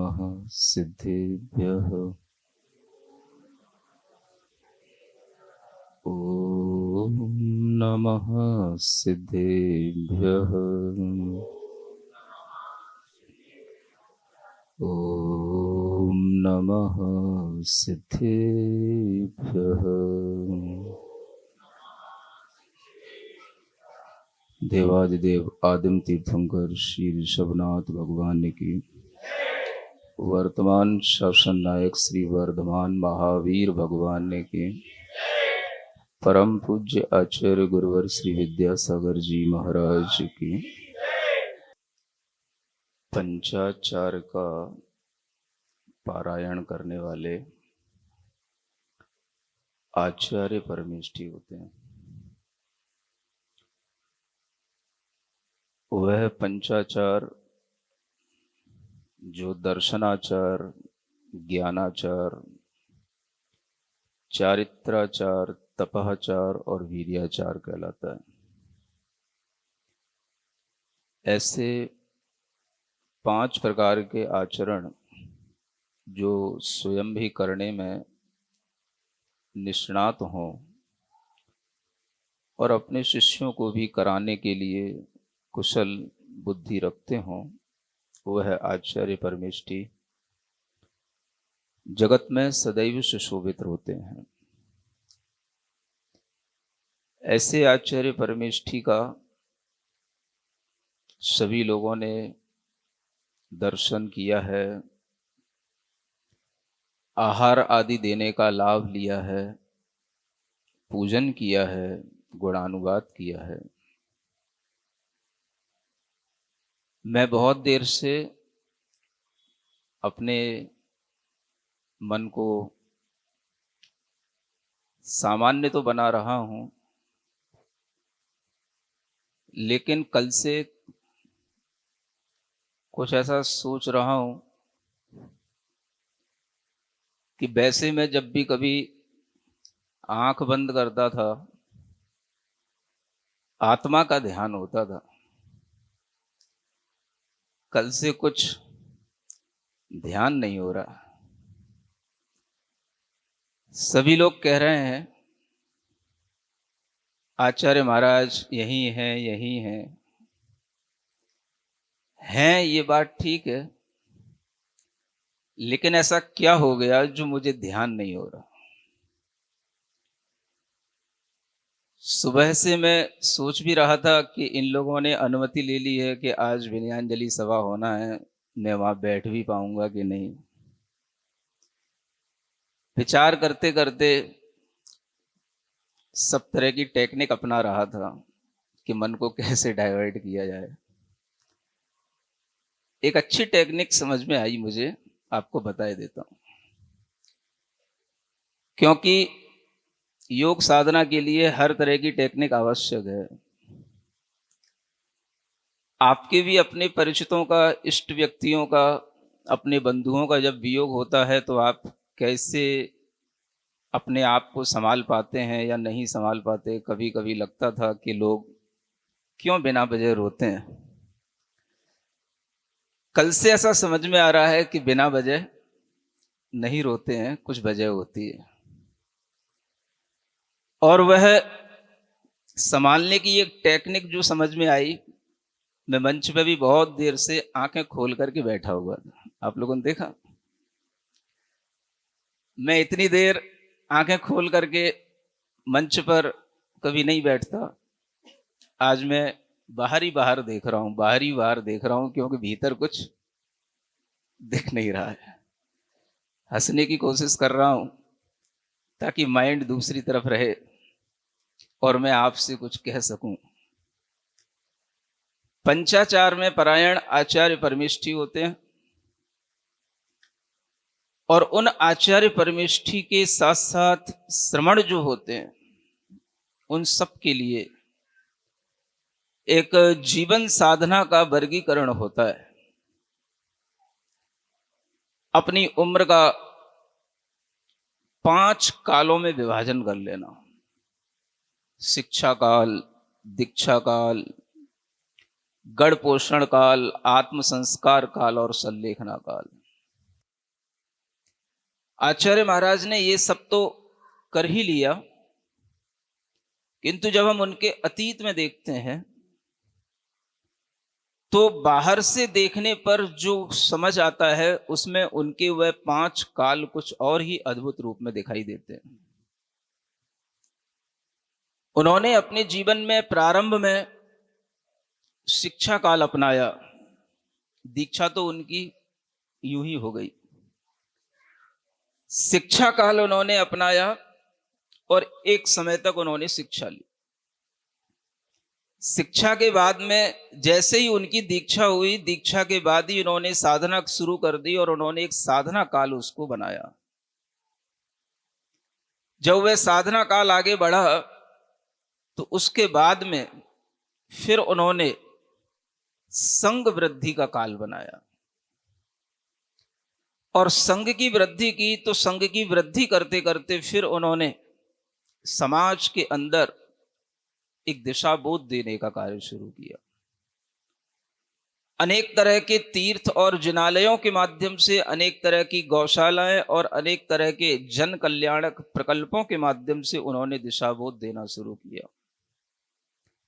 नमः सिद्धेभ्यः। ॐ नमः सिद्धेभ्यः। ॐ नमः सिद्धेभ्यः। देवादिदेव आदिम तीर्थंकर श्री ऋषभनाथ भगवान की, वर्तमान शासन नायक श्री वर्धमान महावीर भगवान की, परम पूज्य आचार्य गुरुवर श्री विद्यासागर जी महाराज की, पंचाचार का पारायण करने वाले आचार्य परमेष्ठी होते हैं। वह पंचाचार जो दर्शनाचार, ज्ञानाचार, चारित्राचार, तपहाचार और वीर्याचार कहलाता है। ऐसे 5 प्रकार के आचरण जो स्वयं भी करने में निष्णात हों और अपने शिष्यों को भी कराने के लिए कुशल बुद्धि रखते हों, वह आचार्य परमेष्ठी जगत में सदैव सुशोभित होते हैं। ऐसे आचार्य परमेष्ठी का सभी लोगों ने दर्शन किया है, आहार आदि देने का लाभ लिया है, पूजन किया है, गुणानुवाद किया है। मैं बहुत देर से अपने मन को सामान्य तो बना रहा हूं, लेकिन कल से कुछ ऐसा सोच रहा हूं कि वैसे मैं जब भी कभी आंख बंद करता था, आत्मा का ध्यान होता था। कल से कुछ ध्यान नहीं हो रहा। सभी लोग कह रहे हैं आचार्य महाराज यही हैं, यही हैं। ये बात ठीक है, लेकिन ऐसा क्या हो गया जो मुझे ध्यान नहीं हो रहा। सुबह से मैं सोच भी रहा था कि इन लोगों ने अनुमति ले ली है कि आज विनयांजलि सभा होना है, मैं वहां बैठ भी पाऊंगा कि नहीं। विचार करते करते सब तरह की टेक्निक अपना रहा था कि मन को कैसे डाइवर्ट किया जाए। एक अच्छी टेक्निक समझ में आई मुझे, आपको बता देता हूं। क्योंकि योग साधना के लिए हर तरह की टेक्निक आवश्यक है। आपके भी अपने परिचितों का, इष्ट व्यक्तियों का, अपने बंधुओं का जब वियोग होता है तो आप कैसे अपने आप को संभाल पाते हैं या नहीं संभाल पाते। कभी कभी लगता था कि लोग क्यों बिना वजह रोते हैं। कल से ऐसा समझ में आ रहा है कि बिना वजह नहीं रोते हैं, कुछ वजह होती है। और वह संभालने की एक टेक्निक जो समझ में आई, मैं मंच पे भी बहुत देर से आंखें खोल करके बैठा हुआ था। आप लोगों ने देखा, मैं इतनी देर आंखें खोल करके मंच पर कभी नहीं बैठता। आज मैं बाहर देख रहा हूं, बाहर देख रहा हूं, क्योंकि भीतर कुछ दिख नहीं रहा है। हंसने की कोशिश कर रहा हूं ताकि माइंड दूसरी तरफ रहे और मैं आपसे कुछ कह सकूं। पंचाचार में परायण आचार्य परमेष्ठी होते हैं, और उन आचार्य परमेष्ठी के साथ साथ श्रमण जो होते हैं, उन सब के लिए एक जीवन साधना का वर्गीकरण होता है। अपनी उम्र का 5 कालों में विभाजन कर लेना। शिक्षा काल, दीक्षा काल, गढ़ पोषण काल, आत्म संस्कार काल और संलेखना काल। आचार्य महाराज ने ये सब तो कर ही लिया, किंतु जब हम उनके अतीत में देखते हैं तो बाहर से देखने पर जो समझ आता है उसमें उनके वह 5 काल कुछ और ही अद्भुत रूप में दिखाई देते हैं। उन्होंने अपने जीवन में प्रारंभ में शिक्षा काल अपनाया, दीक्षा तो उनकी यूं ही हो गई। शिक्षा काल उन्होंने अपनाया और एक समय तक उन्होंने शिक्षा ली। शिक्षा के बाद में जैसे ही उनकी दीक्षा हुई, दीक्षा के बाद ही उन्होंने साधना शुरू कर दी और उन्होंने एक साधना काल उसको बनाया। जब वह साधना काल आगे बढ़ा तो उसके बाद में फिर उन्होंने संघ वृद्धि का काल बनाया और संघ की वृद्धि की। तो संघ की वृद्धि करते करते फिर उन्होंने समाज के अंदर एक दिशा बोध देने का कार्य शुरू किया। अनेक तरह के तीर्थ और जिनालयों के माध्यम से, अनेक तरह की गौशालाएं और अनेक तरह के जन कल्याणक प्रकल्पों के माध्यम से उन्होंने दिशा बोध देना शुरू किया।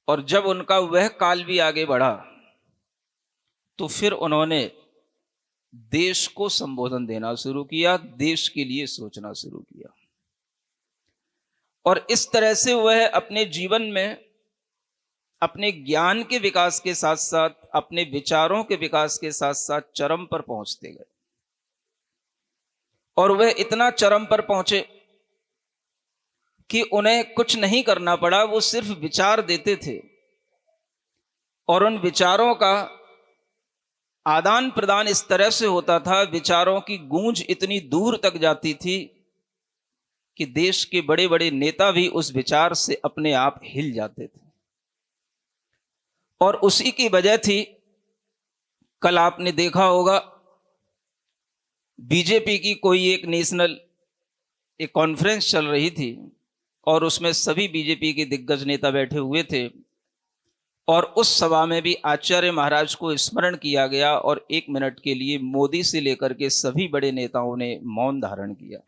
और जब उनका वह काल भी आगे बढ़ा तो फिर उन्होंने देश को संबोधन देना शुरू किया, देश के लिए सोचना शुरू किया। और इस तरह से वह अपने जीवन में अपने ज्ञान के विकास के साथ साथ, अपने विचारों के विकास के साथ साथ चरम पर पहुंचते गए। और वह इतना चरम पर पहुंचे कि उन्हें कुछ नहीं करना पड़ा, वो सिर्फ विचार देते थे और उन विचारों का आदान प्रदान इस तरह से होता था, विचारों की गूंज इतनी दूर तक जाती थी कि देश के बड़े बड़े नेता भी उस विचार से अपने आप हिल जाते थे। और उसी की वजह थी, कल आपने देखा होगा बीजेपी की कोई एक नेशनल एक कॉन्फ्रेंस चल रही थी और उसमें सभी बीजेपी के दिग्गज नेता बैठे हुए थे और उस सभा में भी आचार्य महाराज को स्मरण किया गया और 1 मिनट के लिए मोदी से लेकर के सभी बड़े नेताओं ने मौन धारण किया।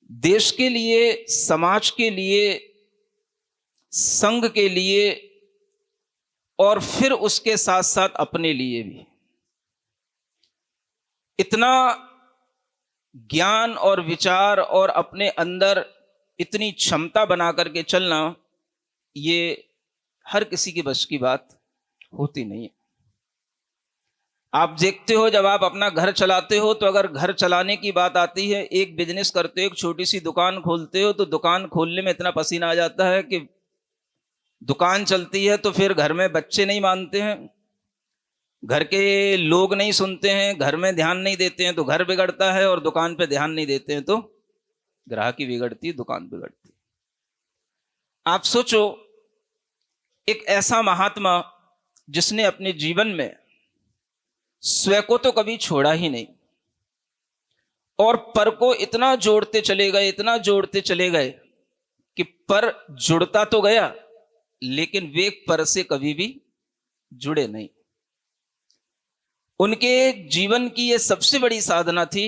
देश के लिए, समाज के लिए, संघ के लिए और फिर उसके साथ साथ अपने लिए भी इतना ज्ञान और विचार और अपने अंदर इतनी क्षमता बना करके चलना, ये हर किसी के बस की बात होती नहीं है। आप देखते हो जब आप अपना घर चलाते हो तो अगर घर चलाने की बात आती है, एक बिजनेस करते हो, एक छोटी सी दुकान खोलते हो तो दुकान खोलने में इतना पसीना आ जाता है कि दुकान चलती है तो फिर घर में बच्चे नहीं मानते हैं, घर के लोग नहीं सुनते हैं, घर में ध्यान नहीं देते हैं तो घर बिगड़ता है और दुकान पे ध्यान नहीं देते हैं तो ग्राहकी बिगड़ती है, दुकान बिगड़ती है। आप सोचो एक ऐसा महात्मा जिसने अपने जीवन में स्वयं को तो कभी छोड़ा ही नहीं और पर को इतना जोड़ते चले गए, इतना जोड़ते चले गए कि पर जुड़ता तो गया लेकिन वे पर से कभी भी जुड़े नहीं। उनके जीवन की यह सबसे बड़ी साधना थी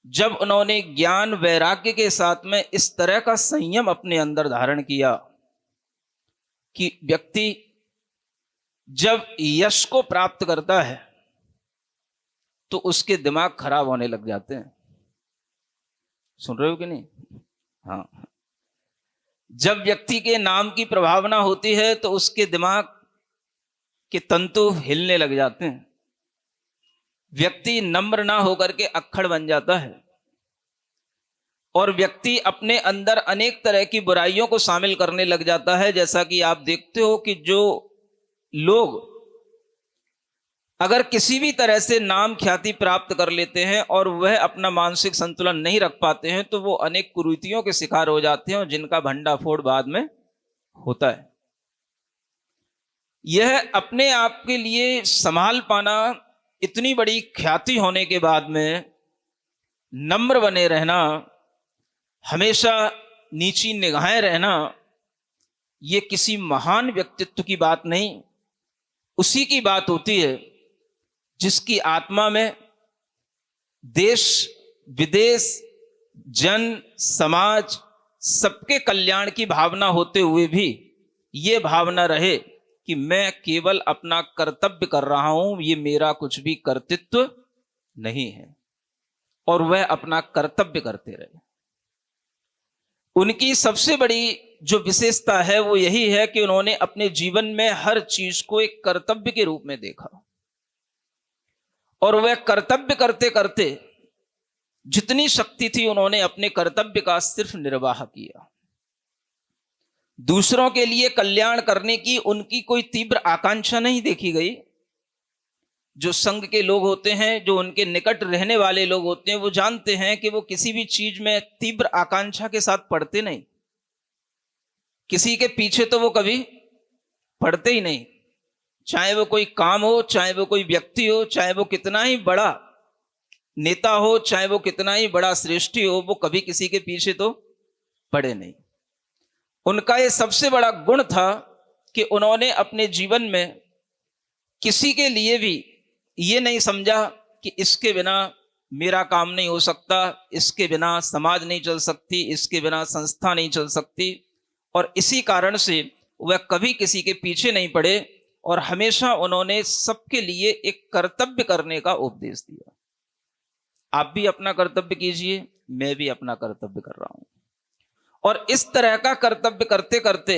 जब उन्होंने ज्ञान वैराग्य के साथ में इस तरह का संयम अपने अंदर धारण किया कि व्यक्ति जब यश को प्राप्त करता है तो उसके दिमाग खराब होने लग जाते हैं। सुन रहे हो कि नहीं? हाँ, जब व्यक्ति के नाम की प्रभावना होती है तो उसके दिमाग के तंतु हिलने लग जाते हैं, व्यक्ति नम्र ना होकर के अक्खड़ बन जाता है और व्यक्ति अपने अंदर अनेक तरह की बुराइयों को शामिल करने लग जाता है। जैसा कि आप देखते हो कि जो लोग अगर किसी भी तरह से नाम ख्याति प्राप्त कर लेते हैं और वह अपना मानसिक संतुलन नहीं रख पाते हैं तो वो अनेक कुरीतियों के शिकार हो जाते हैं और जिनका भंडाफोड़ बाद में होता है। यह अपने आप के लिए संभाल पाना, इतनी बड़ी ख्याति होने के बाद में नम्र बने रहना, हमेशा नीची निगाहें रहना, ये किसी महान व्यक्तित्व की बात नहीं, उसी की बात होती है जिसकी आत्मा में देश विदेश, जन समाज, सबके कल्याण की भावना होते हुए भी ये भावना रहे कि मैं केवल अपना कर्तव्य कर रहा हूं, ये मेरा कुछ भी कर्तृत्व नहीं है, और वह अपना कर्तव्य करते रहे। उनकी सबसे बड़ी जो विशेषता है वो यही है कि उन्होंने अपने जीवन में हर चीज को एक कर्तव्य के रूप में देखा, और वह कर्तव्य करते करते जितनी शक्ति थी उन्होंने अपने कर्तव्य का सिर्फ निर्वाह किया। दूसरों के लिए कल्याण करने की उनकी कोई तीव्र आकांक्षा नहीं देखी गई। जो संघ के लोग होते हैं, जो उनके निकट रहने वाले लोग होते हैं, वो जानते हैं कि वो किसी भी चीज में तीव्र आकांक्षा के साथ पड़ते नहीं। किसी के पीछे तो वो कभी पड़ते ही नहीं, चाहे वो कोई काम हो, चाहे वो कोई व्यक्ति हो, चाहे वो कितना ही बड़ा नेता हो, चाहे वो कितना ही बड़ा श्रेष्ठी हो, वो कभी किसी के पीछे तो पड़े नहीं। उनका ये सबसे बड़ा गुण था कि उन्होंने अपने जीवन में किसी के लिए भी ये नहीं समझा कि इसके बिना मेरा काम नहीं हो सकता, इसके बिना समाज नहीं चल सकती, इसके बिना संस्था नहीं चल सकती, और इसी कारण से वह कभी किसी के पीछे नहीं पड़े, और हमेशा उन्होंने सबके लिए एक कर्तव्य करने का उपदेश दिया। आप भी अपना कर्तव्य कीजिए, मैं भी अपना कर्तव्य कर रहा हूं। और इस तरह का कर्तव्य करते करते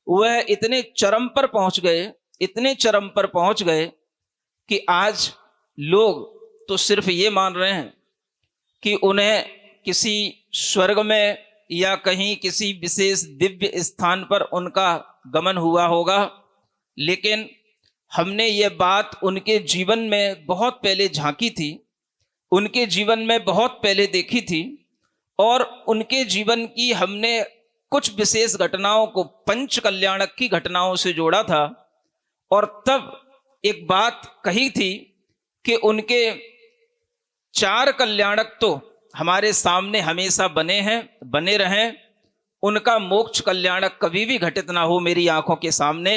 वह इतने चरम पर पहुंच गए, इतने चरम पर पहुंच गए कि आज लोग तो सिर्फ ये मान रहे हैं कि उन्हें किसी स्वर्ग में या कहीं किसी विशेष दिव्य स्थान पर उनका गमन हुआ होगा, लेकिन हमने ये बात उनके जीवन में बहुत पहले झांकी थी, उनके जीवन में बहुत पहले देखी थी, और उनके जीवन की हमने कुछ विशेष घटनाओं को पंच कल्याणक की घटनाओं से जोड़ा था, और तब एक बात कही थी कि उनके 4 कल्याणक तो हमारे सामने हमेशा बने हैं, बने रहें। उनका मोक्ष कल्याणक कभी भी घटित ना हो मेरी आंखों के सामने,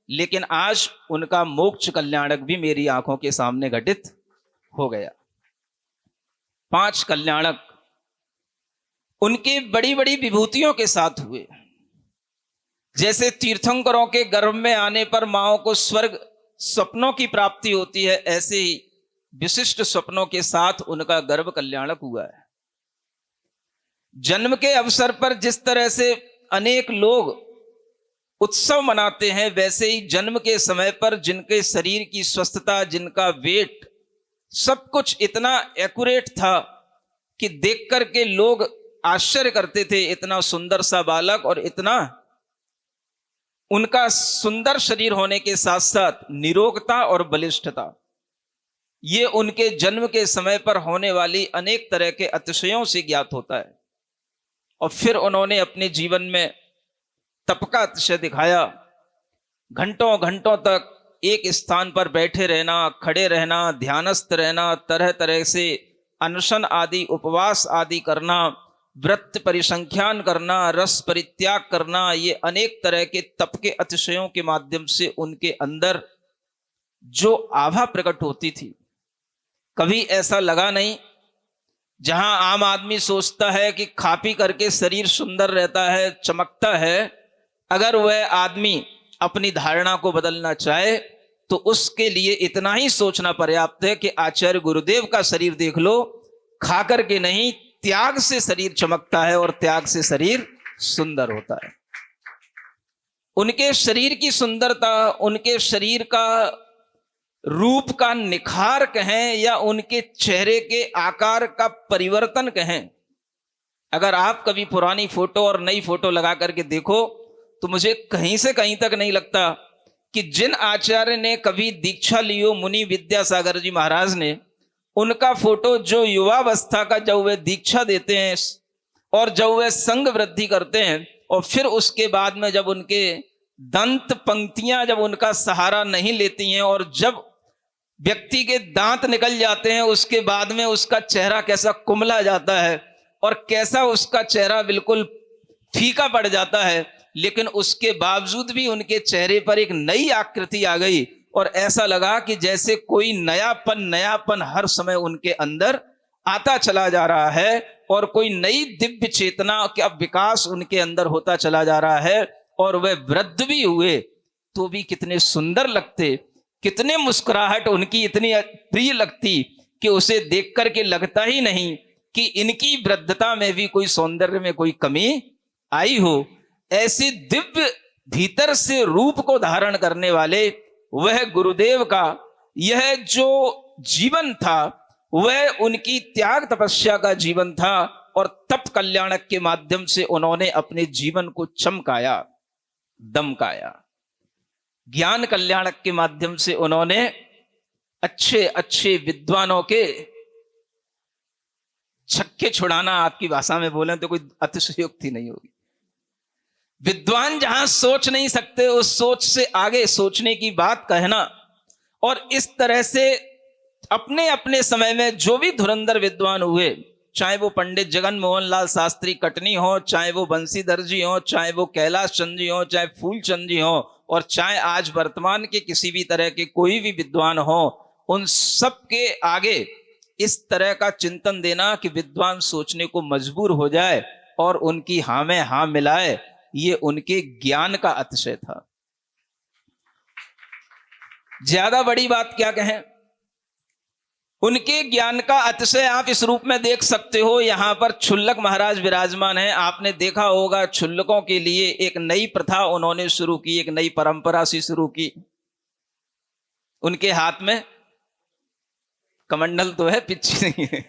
लेकिन आज उनका मोक्ष कल्याणक भी मेरी आंखों के सामने घटित हो गया। 5 कल्याणक उनके बड़ी बड़ी विभूतियों के साथ हुए। जैसे तीर्थंकरों के गर्भ में आने पर माओं को स्वर्ग स्वप्नों की प्राप्ति होती है, ऐसे ही विशिष्ट स्वप्नों के साथ उनका गर्भ कल्याणक हुआ है। जन्म के अवसर पर जिस तरह से अनेक लोग उत्सव मनाते हैं, वैसे ही जन्म के समय पर जिनके शरीर की स्वस्थता, जिनका वेट, सब कुछ इतना एक्यूरेट था कि देख करके लोग आश्चर्य करते थे। इतना सुंदर सा बालक, और इतना उनका सुंदर शरीर होने के साथ साथ निरोगता और बलिष्ठता, ये उनके जन्म के समय पर होने वाली अनेक तरह के अतिशयों से ज्ञात होता है। और फिर उन्होंने अपने जीवन में तप का अतिशय दिखाया। घंटों घंटों तक एक स्थान पर बैठे रहना, खड़े रहना, ध्यानस्थ रहना, तरह तरह से अनशन आदि, उपवास आदि करना, व्रत परिसंख्यान करना, रस परित्याग करना, ये अनेक तरह के तप के अतिशयों के माध्यम से उनके अंदर जो आभा प्रकट होती थी, कभी ऐसा लगा नहीं। जहां आम आदमी सोचता है कि खा पी करके शरीर सुंदर रहता है, चमकता है, अगर वह आदमी अपनी धारणा को बदलना चाहे तो उसके लिए इतना ही सोचना पर्याप्त है कि आचार्य गुरुदेव का शरीर देख लो, खा करके नहीं, त्याग से शरीर चमकता है और त्याग से शरीर सुंदर होता है। उनके शरीर की सुंदरता, उनके शरीर का रूप का निखार कहें या उनके चेहरे के आकार का परिवर्तन कहें, अगर आप कभी पुरानी फोटो और नई फोटो लगा करके देखो तो मुझे कहीं से कहीं तक नहीं लगता कि जिन आचार्य ने कभी दीक्षा ली हो, मुनि विद्यासागर जी महाराज ने, उनका फोटो जो युवावस्था का जब वे दीक्षा देते हैं और जब वे संग वृद्धि करते हैं, और फिर उसके बाद में जब उनके दंत पंक्तियां जब उनका सहारा नहीं लेती हैं और जब व्यक्ति के दांत निकल जाते हैं, उसके बाद में उसका चेहरा कैसा कुमला जाता है और कैसा उसका चेहरा बिल्कुल फीका पड़ जाता है, लेकिन उसके बावजूद भी उनके चेहरे पर एक नई आकृति आ गई और ऐसा लगा कि जैसे कोई नयापन हर समय उनके अंदर आता चला जा रहा है और कोई नई दिव्य चेतना का विकास उनके अंदर होता चला जा रहा है। और वह वृद्ध भी हुए तो भी कितने सुंदर लगते, कितने मुस्कुराहट उनकी इतनी प्रिय लगती कि उसे देख करके लगता ही नहीं कि इनकी वृद्धता में भी कोई सौंदर्य में कोई कमी आई हो। ऐसे दिव्य भीतर से रूप को धारण करने वाले वह गुरुदेव का यह जो जीवन था वह उनकी त्याग तपस्या का जीवन था और तप कल्याणक के माध्यम से उन्होंने अपने जीवन को चमकाया, दमकाया। ज्ञान कल्याणक के माध्यम से उन्होंने अच्छे अच्छे विद्वानों के छक्के छुड़ाना, आपकी भाषा में बोलें तो कोई अतिशयोक्ति नहीं होगी। विद्वान जहां सोच नहीं सकते उस सोच से आगे सोचने की बात कहना, और इस तरह से अपने अपने समय में जो भी धुरंधर विद्वान हुए, चाहे वो पंडित जगन मोहन लाल शास्त्री कटनी हो, चाहे वो बंसीधर जी हो, चाहे वो कैलाश चंद जी हो, चाहे फूलचंद जी हो, और चाहे आज वर्तमान के किसी भी तरह के कोई भी विद्वान हो, उन सब के आगे इस तरह का चिंतन देना कि विद्वान सोचने को मजबूर हो जाए और उनकी हाँ में हाँ मिलाए, ये उनके ज्ञान का अतिशय था। ज्यादा बड़ी बात क्या कहें, उनके ज्ञान का अतिशय आप इस रूप में देख सकते हो। यहां पर छुल्लक महाराज विराजमान हैं। आपने देखा होगा छुल्लकों के लिए एक नई प्रथा उन्होंने शुरू की, एक नई परंपरा सी शुरू की। उनके हाथ में कमंडल तो है, पिच्छी नहीं है।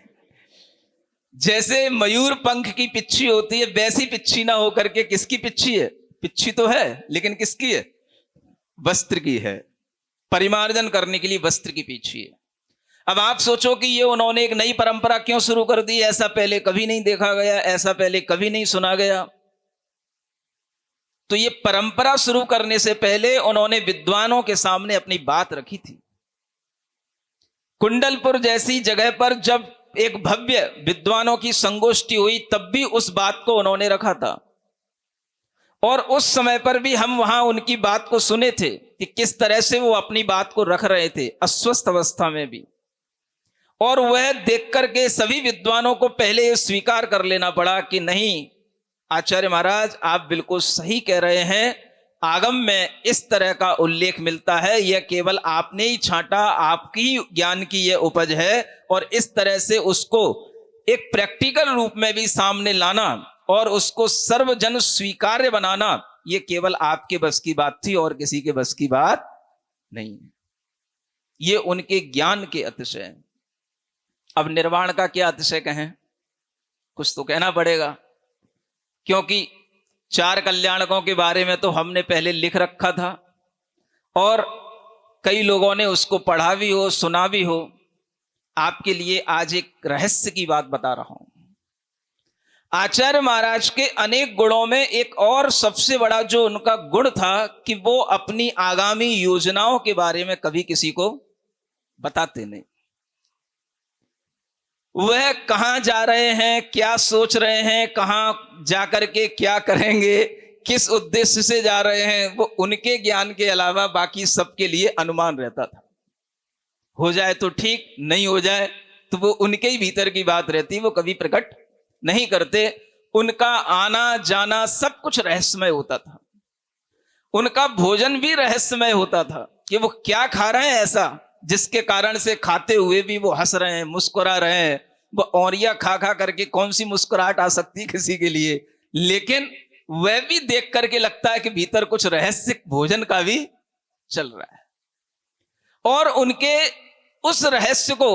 जैसे मयूर पंख की पिच्छी होती है वैसी पिच्छी ना होकर के किसकी पिच्छी है? पिच्छी तो है लेकिन किसकी है? वस्त्र की है। परिमार्जन करने के लिए वस्त्र की पिच्छी है। अब आप सोचो कि ये उन्होंने एक नई परंपरा क्यों शुरू कर दी? ऐसा पहले कभी नहीं देखा गया, ऐसा पहले कभी नहीं सुना गया। तो ये परंपरा शुरू करने से पहले उन्होंने विद्वानों के सामने अपनी बात रखी थी। कुंडलपुर जैसी जगह पर जब एक भव्य विद्वानों की संगोष्ठी हुई तब भी उस बात को उन्होंने रखा था, और उस समय पर भी हम वहां उनकी बात को सुने थे कि किस तरह से वो अपनी बात को रख रहे थे अस्वस्थ अवस्था में भी। और वह देख करके सभी विद्वानों को पहले स्वीकार कर लेना पड़ा कि नहीं आचार्य महाराज आप बिल्कुल सही कह रहे हैं, आगम में इस तरह का उल्लेख मिलता है, यह केवल आपने ही छांटा, आपकी ही ज्ञान की यह उपज है, और इस तरह से उसको एक प्रैक्टिकल रूप में भी सामने लाना और उसको सर्वजन स्वीकार्य बनाना, यह केवल आपके बस की बात थी और किसी के बस की बात नहीं। ये उनके ज्ञान के अतिशय हैं। अब निर्वाण का क्या अतिशय कहें, कुछ तो कहना पड़ेगा, क्योंकि चार कल्याणकों के बारे में तो हमने पहले लिख रखा था और कई लोगों ने उसको पढ़ा भी हो, सुना भी हो। आपके लिए आज एक रहस्य की बात बता रहा हूं। आचार्य महाराज के अनेक गुणों में एक और सबसे बड़ा जो उनका गुण था कि वो अपनी आगामी योजनाओं के बारे में कभी किसी को बताते नहीं। वह कहां जा रहे हैं, क्या सोच रहे हैं, कहां जाकर के क्या करेंगे, किस उद्देश्य से जा रहे हैं, वो उनके ज्ञान के अलावा बाकी सबके लिए अनुमान रहता था। हो जाए तो ठीक, नहीं हो जाए तो वो उनके ही भीतर की बात रहती, वो कभी प्रकट नहीं करते। उनका आना जाना सब कुछ रहस्यमय होता था। उनका भोजन भी रहस्यमय होता था कि वो क्या खा रहे हैं ऐसा जिसके कारण से खाते हुए भी वो हंस रहे हैं, मुस्कुरा रहे हैं। वो औरिया खा खा करके कौन सी मुस्कुराहट आ सकती है किसी के लिए, लेकिन वह भी देख करके लगता है कि भीतर कुछ रहस्य भोजन का भी चल रहा है। और उनके उस रहस्य को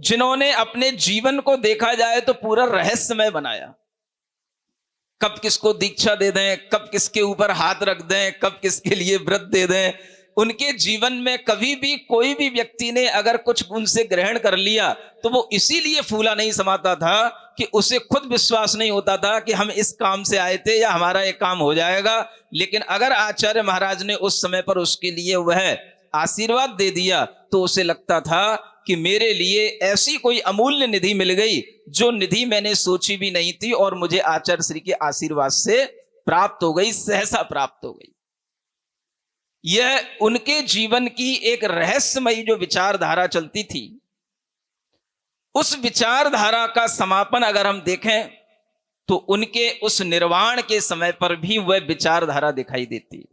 जिन्होंने अपने जीवन को देखा जाए तो पूरा रहस्यमय बनाया। कब किसको दीक्षा दे दें, कब किसके ऊपर हाथ रख दें, कब किसके लिए व्रत दे दें। उनके जीवन में कभी भी कोई भी व्यक्ति ने अगर कुछ उनसे ग्रहण कर लिया तो वो इसीलिए फूला नहीं समाता था कि उसे खुद विश्वास नहीं होता था कि हम इस काम से आए थे या हमारा एक काम हो जाएगा। लेकिन अगर आचार्य महाराज ने उस समय पर उसके लिए वह आशीर्वाद दे दिया तो उसे लगता था कि मेरे लिए ऐसी कोई अमूल्य निधि मिल गई जो निधि मैंने सोची भी नहीं थी और मुझे आचार्य श्री के आशीर्वाद से प्राप्त हो गई, सहसा प्राप्त हो गई। यह उनके जीवन की एक रहस्यमयी जो विचारधारा चलती थी, उस विचारधारा का समापन अगर हम देखें तो उनके उस निर्वाण के समय पर भी वह विचारधारा दिखाई देती है।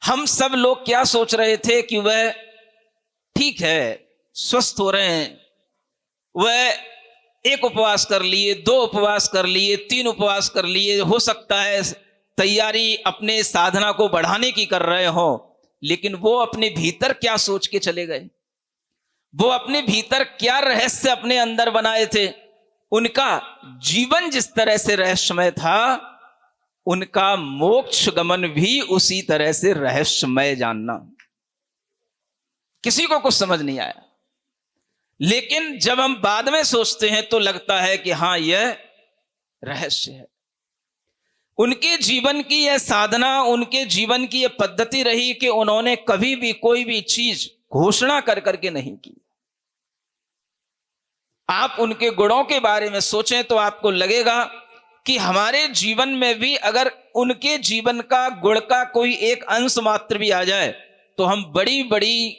हम सब लोग क्या सोच रहे थे कि वह ठीक है, स्वस्थ हो रहे हैं, वह एक उपवास कर लिए, 2 उपवास कर लिए, 3 उपवास कर लिए, हो सकता है तैयारी अपने साधना को बढ़ाने की कर रहे हो, लेकिन वो अपने भीतर क्या सोच के चले गए, वो अपने भीतर क्या रहस्य अपने अंदर बनाए थे। उनका जीवन जिस तरह से रहस्यमय था, उनका मोक्ष गमन भी उसी तरह से रहस्यमय जानना। किसी को कुछ समझ नहीं आया, लेकिन जब हम बाद में सोचते हैं तो लगता है कि हां, यह रहस्य है। उनके जीवन की यह साधना, उनके जीवन की यह पद्धति रही कि उन्होंने कभी भी कोई भी चीज घोषणा कर करके नहीं की। आप उनके गुणों के बारे में सोचें तो आपको लगेगा कि हमारे जीवन में भी अगर उनके जीवन का गुण का कोई एक अंश मात्र भी आ जाए तो हम बड़ी बड़ी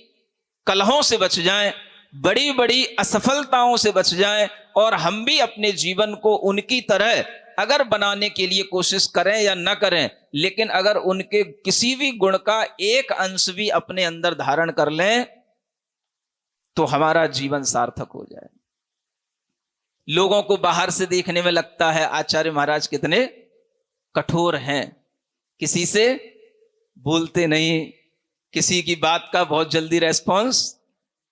कलहों से बच जाएं, बड़ी बड़ी असफलताओं से बच जाएं, और हम भी अपने जीवन को उनकी तरह अगर बनाने के लिए कोशिश करें या ना करें, लेकिन अगर उनके किसी भी गुण का एक अंश भी अपने अंदर धारण कर लें तो हमारा जीवन सार्थक हो जाए। लोगों को बाहर से देखने में लगता है आचार्य महाराज कितने कठोर हैं, किसी से बोलते नहीं, किसी की बात का बहुत जल्दी रेस्पॉन्स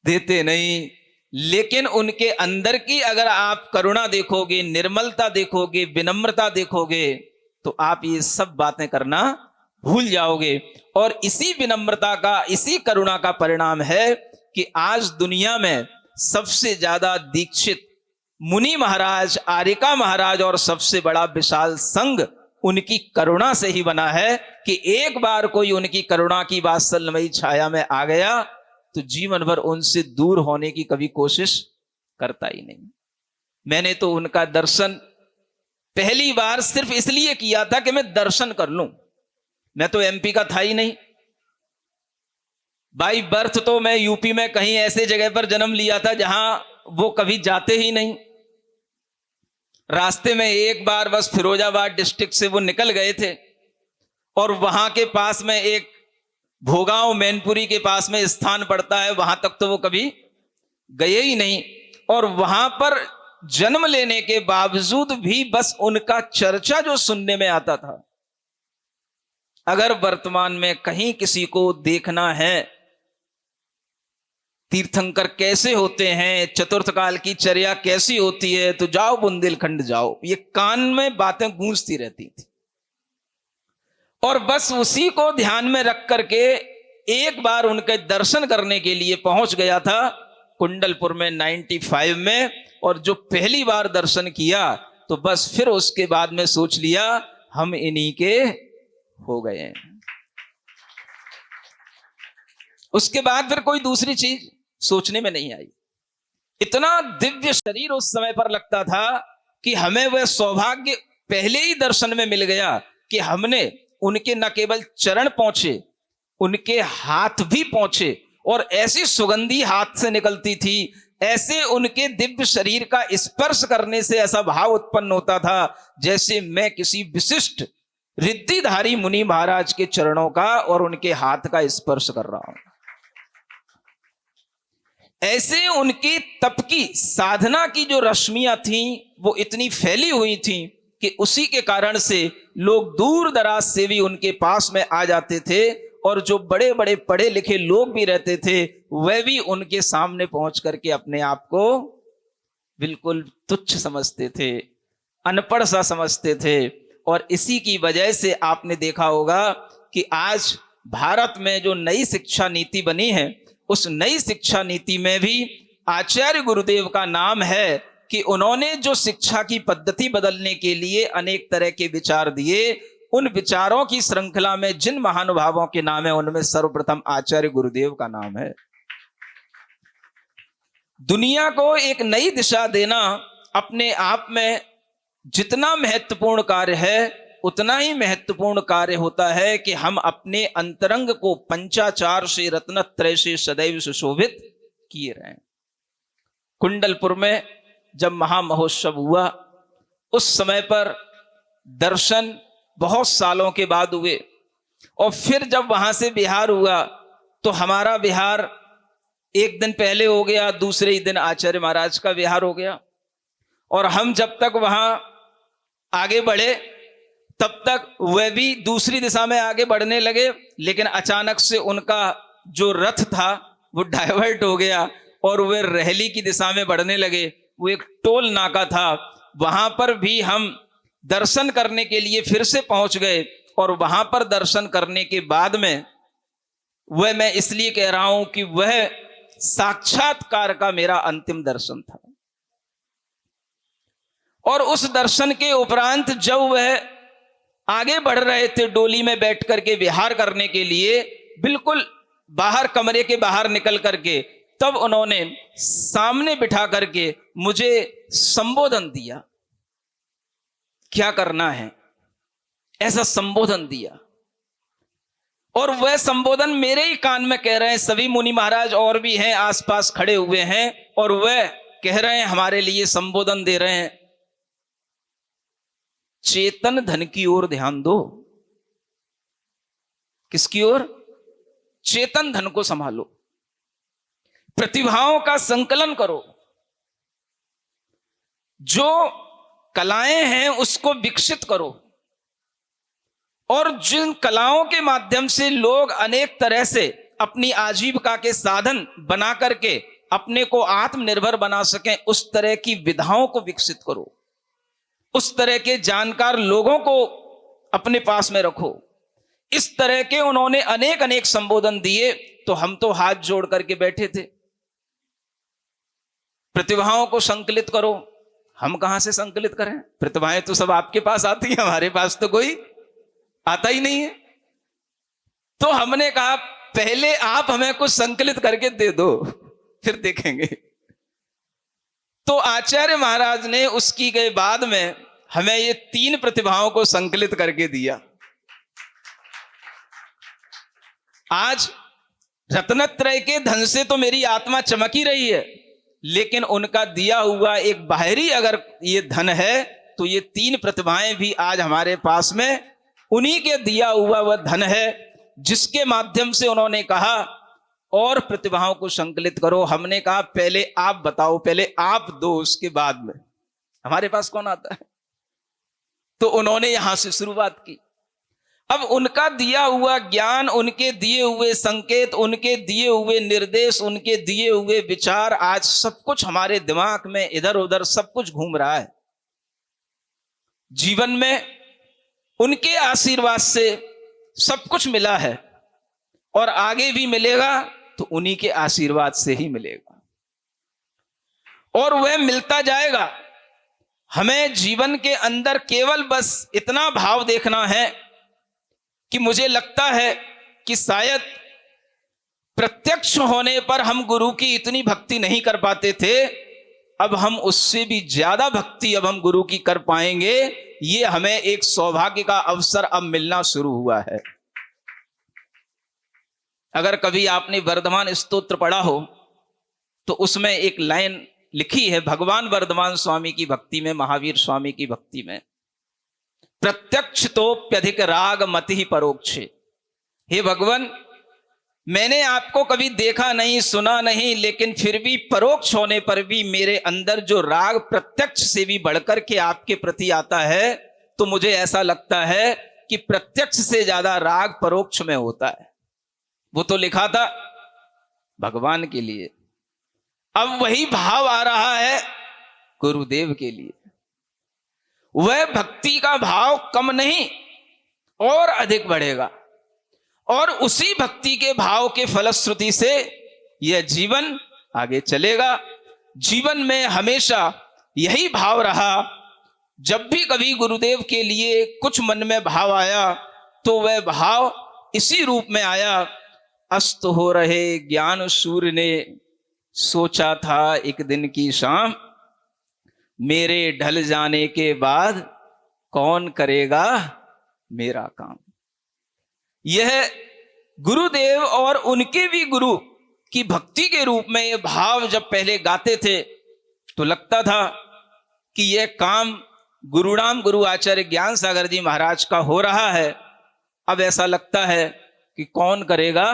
देते नहीं, लेकिन उनके अंदर की अगर आप करुणा देखोगे, निर्मलता देखोगे, विनम्रता देखोगे, तो आप ये सब बातें करना भूल जाओगे। और इसी विनम्रता का, इसी करुणा का परिणाम है कि आज दुनिया में सबसे ज्यादा दीक्षित मुनि महाराज, आर्यका महाराज और सबसे बड़ा विशाल संघ उनकी करुणा से ही बना है कि एक बार कोई उनकी करुणा की वात्सल्यमयी छाया में आ गया तो जीवन भर उनसे दूर होने की कभी कोशिश करता ही नहीं। मैंने तो उनका दर्शन पहली बार सिर्फ इसलिए किया था कि मैं दर्शन कर लूं। मैं तो एमपी का था ही नहीं, बाई बर्थ तो मैं यूपी में कहीं ऐसे जगह पर जन्म लिया था जहां वो कभी जाते ही नहीं। रास्ते में एक बार बस फिरोजाबाद डिस्ट्रिक्ट से वो निकल गए थे और वहां के पास में एक भोगांव मैनपुरी के पास में स्थान पड़ता है, वहां तक तो वो कभी गए ही नहीं। और वहां पर जन्म लेने के बावजूद भी बस उनका चर्चा जो सुनने में आता था। अगर वर्तमान में कहीं किसी को देखना है तीर्थंकर कैसे होते हैं, चतुर्थ काल की चर्या कैसी होती है, तो जाओ बुंदेलखंड जाओ, ये कान में बातें गूंजती रहती थी। और बस उसी को ध्यान में रख करके एक बार उनके दर्शन करने के लिए पहुंच गया था कुंडलपुर में 95 में, और जो पहली बार दर्शन किया तो बस फिर उसके बाद में सोच लिया हम इन्हीं के हो गए हैं। उसके बाद फिर कोई दूसरी चीज सोचने में नहीं आई। इतना दिव्य शरीर उस समय पर लगता था कि हमें वह सौभाग्य पहले ही दर्शन में मिल गया कि हमने उनके न केवल चरण पहुंचे, उनके हाथ भी पहुंचे, और ऐसी सुगंधी हाथ से निकलती थी, ऐसे उनके दिव्य शरीर का स्पर्श करने से ऐसा भाव उत्पन्न होता था जैसे मैं किसी विशिष्ट रिद्धिधारी मुनि महाराज के चरणों का और उनके हाथ का स्पर्श कर रहा हूं। ऐसे उनकी तप की साधना की जो रश्मियां थीं वो इतनी फैली हुई थीं कि उसी के कारण से लोग दूर दराज से भी उनके पास में आ जाते थे, और जो बड़े बड़े पढ़े लिखे लोग भी रहते थे वह भी उनके सामने पहुंच करके अपने आप को बिल्कुल तुच्छ समझते थे, अनपढ़ सा समझते थे। और इसी की वजह से आपने देखा होगा कि आज भारत में जो नई शिक्षा नीति बनी है, उस नई शिक्षा नीति में भी आचार्य गुरुदेव का नाम है कि उन्होंने जो शिक्षा की पद्धति बदलने के लिए अनेक तरह के विचार दिए, उन विचारों की श्रृंखला में जिन महानुभावों के नाम है उनमें सर्वप्रथम आचार्य गुरुदेव का नाम है। दुनिया को एक नई दिशा देना अपने आप में जितना महत्वपूर्ण कार्य है, उतना ही महत्वपूर्ण कार्य होता है कि हम अपने अंतरंग को पंचाचार से, रत्नत्रय से सदैव सुशोभित किए रहें। कुंडलपुर में जब महामहोत्सव हुआ, उस समय पर दर्शन बहुत सालों के बाद हुए, और फिर जब वहां से बिहार हुआ तो हमारा बिहार एक दिन पहले हो गया, दूसरे ही दिन आचार्य महाराज का बिहार हो गया। और हम जब तक वहां आगे बढ़े तब तक वह भी दूसरी दिशा में आगे बढ़ने लगे, लेकिन अचानक से उनका जो रथ था वो डाइवर्ट हो गया और वे रहली की दिशा में बढ़ने लगे। वो एक टोल नाका था, वहां पर भी हम दर्शन करने के लिए फिर से पहुंच गए, और वहां पर दर्शन करने के बाद में वह, मैं इसलिए कह रहा हूं कि वह साक्षात्कार का मेरा अंतिम दर्शन था। और उस दर्शन के उपरांत जब वह आगे बढ़ रहे थे डोली में बैठ करके विहार करने के लिए, बिल्कुल बाहर, कमरे के बाहर निकल करके, तब उन्होंने सामने बिठा करके मुझे संबोधन दिया। क्या करना है, ऐसा संबोधन दिया। और वह संबोधन मेरे ही कान में कह रहे हैं, सभी मुनि महाराज और भी हैं आसपास खड़े हुए हैं, और वह कह रहे हैं, हमारे लिए संबोधन दे रहे हैं, चेतन धन की ओर ध्यान दो। किसकी ओर? चेतन धन को संभालो, प्रतिभाओं का संकलन करो, जो कलाएं हैं उसको विकसित करो, और जिन कलाओं के माध्यम से लोग अनेक तरह से अपनी आजीविका के साधन बना करके अपने को आत्मनिर्भर बना सकें, उस तरह की विधाओं को विकसित करो, उस तरह के जानकार लोगों को अपने पास में रखो। इस तरह के उन्होंने अनेक अनेक संबोधन दिए। तो हम तो हाथ जोड़ करके बैठे थे, प्रतिभाओं को संकलित करो। हम कहां से संकलित करें? प्रतिभाएं तो सब आपके पास आती हैं, हमारे पास तो कोई आता ही नहीं है। तो हमने कहा पहले आप हमें कुछ संकलित करके दे दो, फिर देखेंगे। तो आचार्य महाराज ने उसकी के बाद में हमें ये 3 प्रतिभाओं को संकलित करके दिया। आज रत्नत्रय के धन से तो मेरी आत्मा चमक ही रही है, लेकिन उनका दिया हुआ एक बाहरी अगर ये धन है, तो ये 3 प्रतिभाएं भी आज हमारे पास में उन्हीं के दिया हुआ वह धन है, जिसके माध्यम से उन्होंने कहा और प्रतिभाओं को संकलित करो। हमने कहा पहले आप बताओ, पहले आप दो, उसके बाद में हमारे पास कौन आता है। तो उन्होंने यहां से शुरुआत की। अब उनका दिया हुआ ज्ञान, उनके दिए हुए संकेत, उनके दिए हुए निर्देश, उनके दिए हुए विचार, आज सब कुछ हमारे दिमाग में इधर उधर सब कुछ घूम रहा है। जीवन में उनके आशीर्वाद से सब कुछ मिला है और आगे भी मिलेगा तो उन्हीं के आशीर्वाद से ही मिलेगा, और वह मिलता जाएगा। हमें जीवन के अंदर केवल बस इतना भाव देखना है कि मुझे लगता है कि शायद प्रत्यक्ष होने पर हम गुरु की इतनी भक्ति नहीं कर पाते थे, अब हम उससे भी ज्यादा भक्ति अब हम गुरु की कर पाएंगे। ये हमें एक सौभाग्य का अवसर अब मिलना शुरू हुआ है। अगर कभी आपने वर्धमान स्तोत्र पढ़ा हो तो उसमें एक लाइन लिखी है भगवान वर्धमान स्वामी की भक्ति में, महावीर स्वामी की भक्ति में, प्रत्यक्ष तोप्यधिक राग मति परोक्ष। हे भगवान, मैंने आपको कभी देखा नहीं, सुना नहीं, लेकिन फिर भी परोक्ष होने पर भी मेरे अंदर जो राग प्रत्यक्ष से भी बढ़कर के आपके प्रति आता है, तो मुझे ऐसा लगता है कि प्रत्यक्ष से ज्यादा राग परोक्ष में होता है। वो तो लिखा था भगवान के लिए, अब वही भाव आ रहा है गुरुदेव के लिए। वह भक्ति का भाव कम नहीं और अधिक बढ़ेगा, और उसी भक्ति के भाव के फलश्रुति से यह जीवन आगे चलेगा। जीवन में हमेशा यही भाव रहा। जब भी कभी गुरुदेव के लिए कुछ मन में भाव आया तो वह भाव इसी रूप में आया, अस्त हो रहे ज्ञान सूर्य ने सोचा था एक दिन की शाम, मेरे ढल जाने के बाद कौन करेगा मेरा काम। यह गुरुदेव और उनके भी गुरु की भक्ति के रूप में ये भाव जब पहले गाते थे तो लगता था कि यह काम गुरुनाम गुरु आचार्य ज्ञान सागर जी महाराज का हो रहा है। अब ऐसा लगता है कि कौन करेगा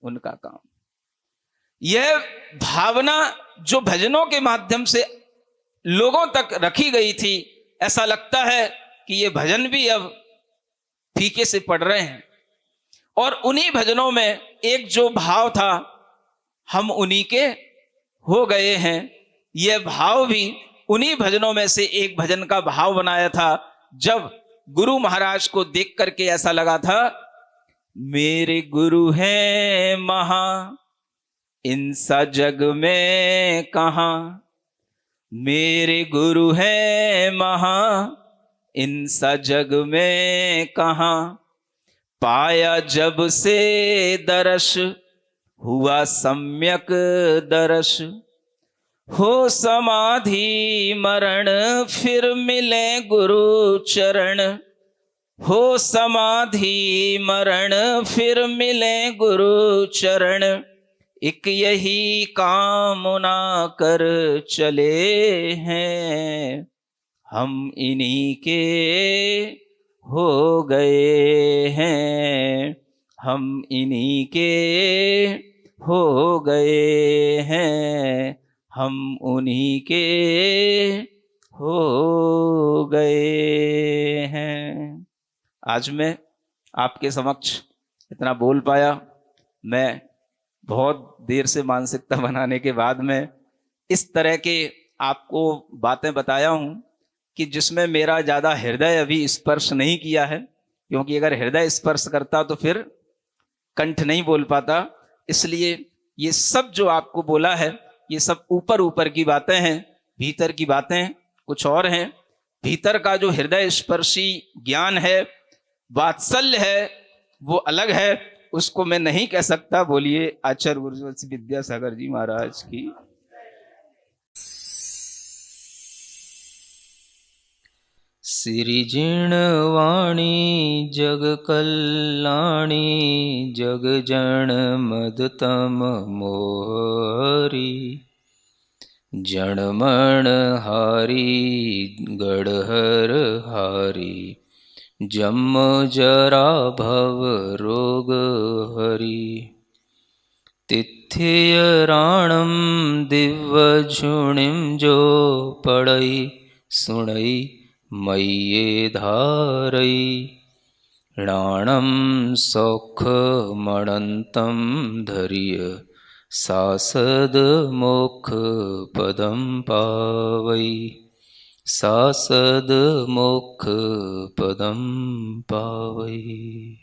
उनका काम। यह भावना जो भजनों के माध्यम से लोगों तक रखी गई थी, ऐसा लगता है कि ये भजन भी अब फीके से पड़ रहे हैं। और उन्हीं भजनों में एक जो भाव था, हम उन्हीं के हो गए हैं, यह भाव भी उन्हीं भजनों में से एक भजन का भाव बनाया था। जब गुरु महाराज को देख करके ऐसा लगा था, मेरे गुरु हैं महा, इनसा जग में कहां। मेरे गुरु हैं महा, इनसा जग में कहां। पाया जब से दर्श, हुआ सम्यक दर्श। हो समाधि मरण, फिर मिले गुरु चरण। हो समाधि मरण, फिर मिले गुरु चरण। एक यही कामना कर चले हैं, हम इन्हीं के हो गए हैं। हम इन्हीं के हो गए हैं, हम उन्हीं के हो गए हैं। आज मैं आपके समक्ष इतना बोल पाया। मैं बहुत देर से मानसिकता बनाने के बाद में इस तरह के आपको बातें बताया हूं कि जिसमें मेरा ज़्यादा हृदय अभी स्पर्श नहीं किया है, क्योंकि अगर हृदय स्पर्श करता तो फिर कंठ नहीं बोल पाता। इसलिए ये सब जो आपको बोला है, ये सब ऊपर ऊपर की बातें हैं, भीतर की बातें कुछ और हैं। भीतर का जो हृदय स्पर्शी ज्ञान है, वात्सल्य है, वो अलग है, उसको मैं नहीं कह सकता। बोलिए आचार्य गुरुवत्स विद्यासागर जी महाराज की। सिरिजिणवाणी जग कल्याणी, जग जन मदतम मोहरी। जनमण हारी गढ़हर हारी, जम जरा भव रोग हरि। तिथ्य राणम दिव्य झुणिम, जो पढ़ई सुणई मय्ये धारई। राणम सौख मणंतम धर्य, सासद मोक्ष पदम पावई। सासद मोक्ष पदम पावई।